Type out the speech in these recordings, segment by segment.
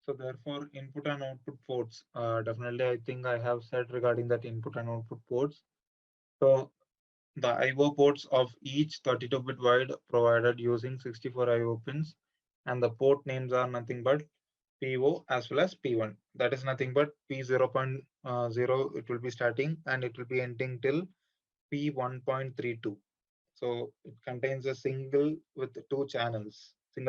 So therefore, input and output ports, definitely I think I have said regarding that input and output ports. So the I/O ports of each 32-bit wide provided using 64 I/O pins, and the port names are nothing but PO as well as P1. That is nothing but P0.0. It will be starting and it will be ending till P1.32. So it contains a single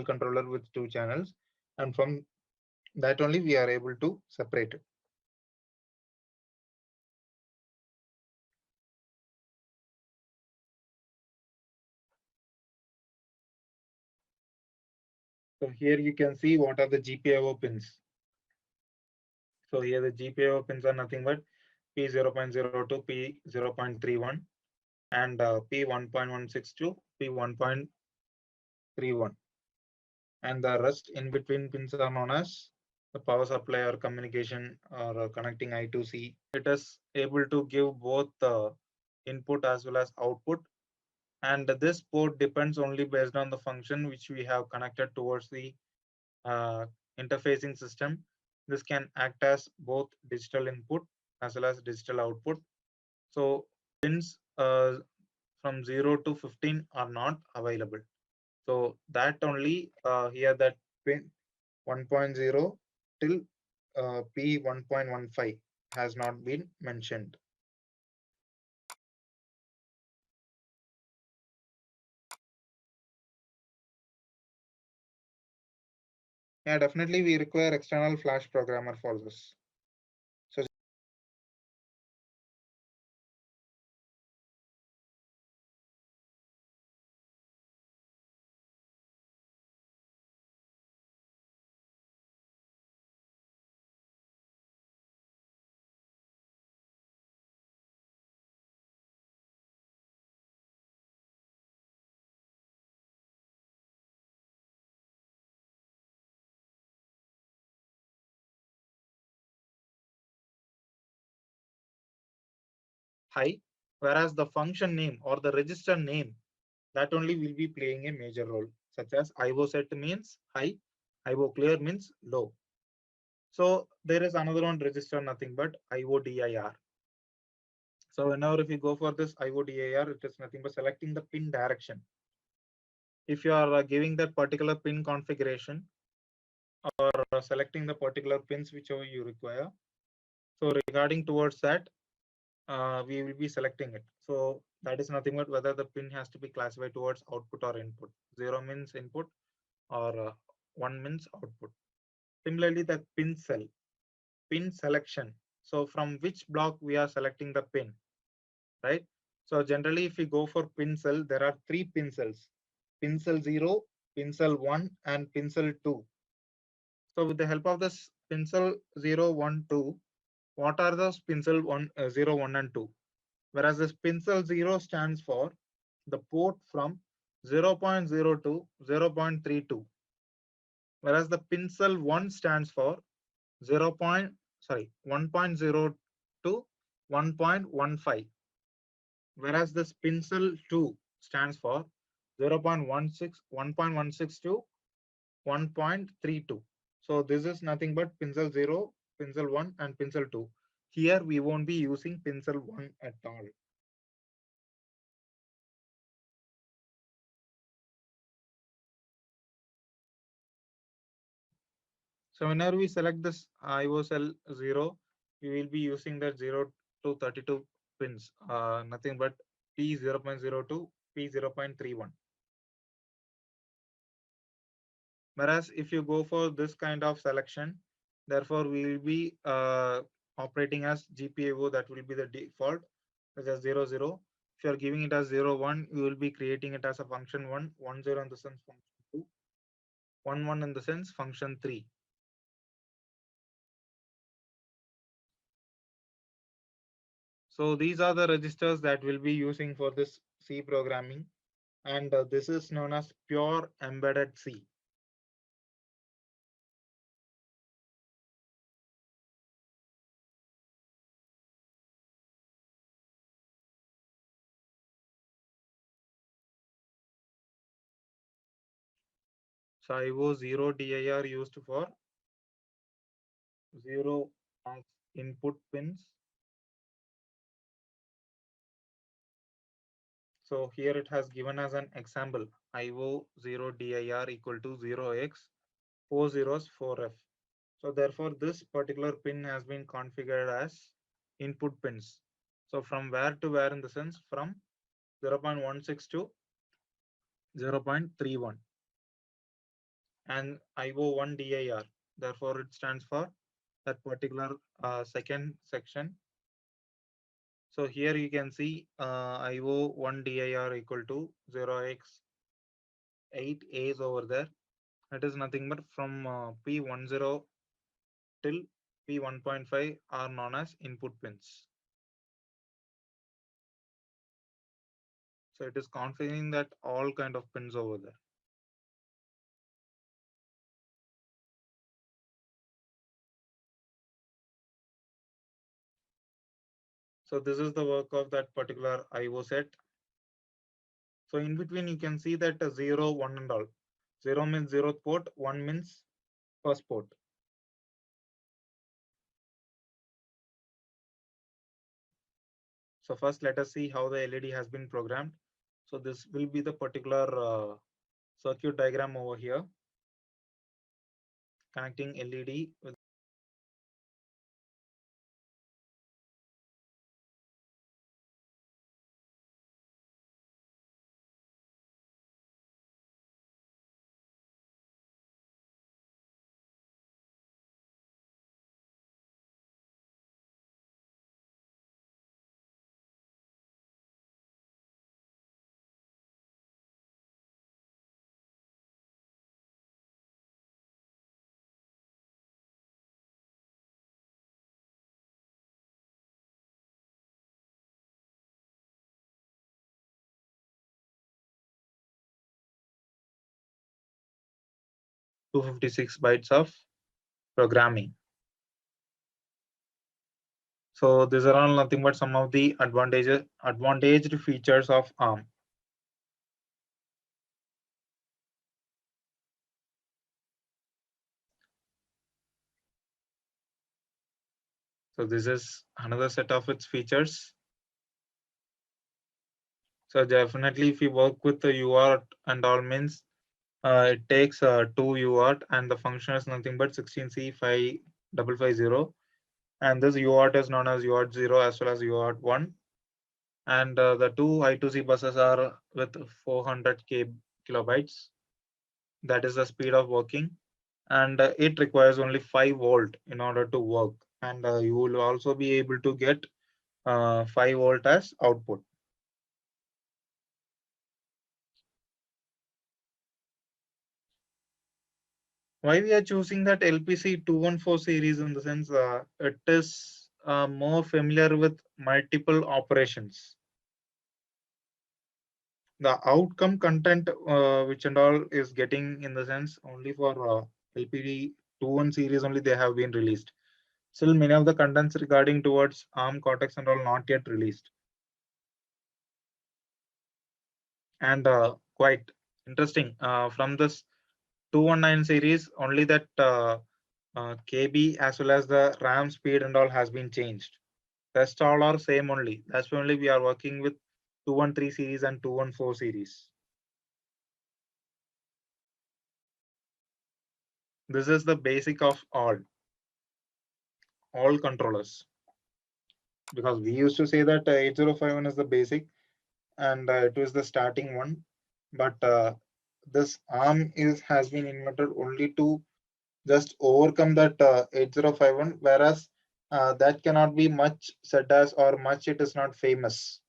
controller with two channels, and from that only we are able to separate it. So here you can see what are the GPIO pins. So here the GPIO pins are nothing but P0.02, P0.31, and P1.16 to P1.31. And the rest in between pins are known as the power supply or communication or connecting I2C. It is able to give both the input as well as output. And this port depends only based on the function which we have connected towards the uh, interfacing system. This can act as both digital input as well as digital output. So pins from 0 to 15 are not available. So that only here that pin 1.0 till P1.15 has not been mentioned. Yeah, definitely we require external flash programmer for this. So high, whereas the function name or the register name, that only will be playing a major role, such as IO set means high, IO clear means low. So there is another one register, nothing but IODIR. So whenever if you go for this IODIR, it is nothing but selecting the pin direction. If you are giving that particular pin configuration or selecting the particular pins whichever you require. So regarding towards that, we will be selecting it. So that is nothing but whether the pin has to be classified towards output or input. 0 means input or 1 means output. Similarly, the pin cell, pin selection. So from which block we are selecting the pin, right? So generally, if we go for pin cell, there are three pin cells: pin cell 0, pin cell 1, and pin cell 2. So with the help of this pin cell 0, 1, 2, what are those pin cell 0, 1, and 2? Whereas this pin cell 0 stands for the port from 0.0 to 0.32, whereas the pin cell 1 stands for 1.0 to 1.15, whereas this pin cell 2 stands for 0.16, 1.16 to 1.32. So this is nothing but pin cell 0, pin cell 1, and pin cell 2. Here we won't be using pin cell 1 at all. So whenever we select this IO cell 0, we will be using that 0 to 32 pins, nothing but P0.02, P0.31. Whereas if you go for this kind of selection, therefore we will be operating as GPIO, that will be the default, such as 0, 0. If you are giving it as 0, 1, you will be creating it as a function 1, 1, 0 in the sense function 2, 1, 1 in the sense function 3. So these are the registers that we'll be using for this C programming, and this is known as pure embedded C. So IO 0 dir used for 0 as input pins. So here it has given as an example IO0 dir equal to 0x 4 zeros 4f. So therefore this particular pin has been configured as input pins. So from where to where, in the sense from 0.16 to 0.31, and IO1 dir. Therefore it stands for that particular second section. So here you can see IO1 dir equal to 0x8 A's over there. It is nothing but from P10 till P1.5 are known as input pins. So it is configuring that all kind of pins over there. So this is the work of that particular IO set. So in between you can see that 0, 1 and all. 0 means 0th port, 1 means first port. So first let us see how the LED has been programmed. So this will be the particular circuit diagram over here, connecting LED with (256 bytes of programming. So these are all nothing but some of the advantaged features of ARM. So this is another set of its features. So definitely if you work with the UART and all, means it takes 2 UART and the function is nothing but 16C5550. And this UART is known as UART 0 as well as UART 1. And the two I2C buses are with 400 kilobytes. That is the speed of working. And it requires only 5 volt in order to work. And you will also be able to get 5 volt as output. Why we are choosing that LPC 214 series, in the sense it is more familiar with multiple operations. The outcome content which and all is getting, in the sense only for LPD 21 series only they have been released. Still many of the contents regarding towards ARM Cortex and all not yet released. And quite interesting from this 219 series only that KB as well as the RAM speed and all has been changed. Rest all are same only. That's why only we are working with 213 series and 214 series. This is the basic of all controllers. Because we used to say that 8051 is the basic and it was the starting one. But this ARM has been invented only to just overcome that 8051, whereas that cannot be much said as, or much it is not famous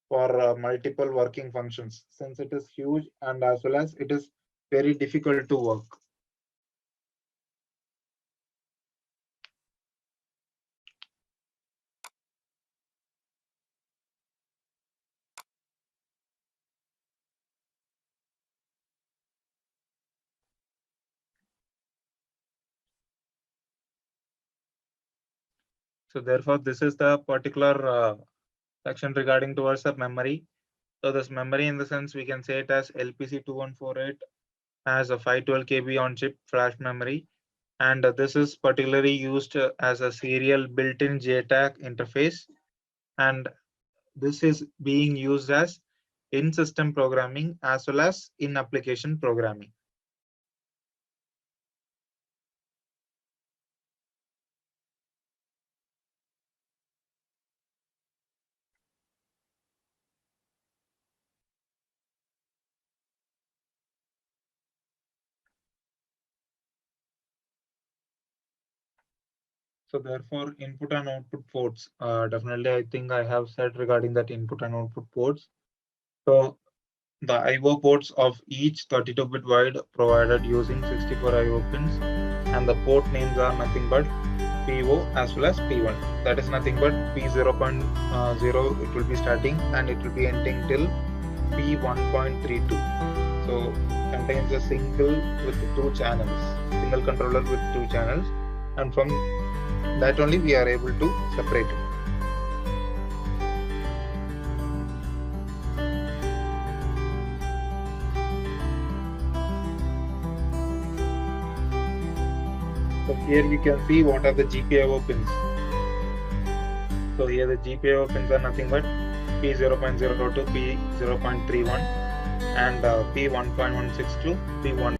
for multiple working functions, since it is huge and as well as it is very difficult to work. So therefore, this is the particular section regarding towards the memory. So this memory, in the sense we can say it as LPC 2148 has a 512 KB on chip flash memory, And this is particularly used as a serial built-in JTAG interface, and this is being used as in-system programming as well as in-application programming. So therefore, input and output ports, definitely I think I have said regarding that input and output ports. So the I/O ports of each 32-bit wide provided using 64 I/O pins, and the port names are nothing but PO as well as P1. That is nothing but P0.0. It will be starting and it will be ending till P1.32. So contains a single with two channels, single controller with two channels, and from that only we are able to separate it. So here we can see what are the GPIO pins. So here the GPIO pins are nothing but P0.02, P0.31, and P1.16 to P1.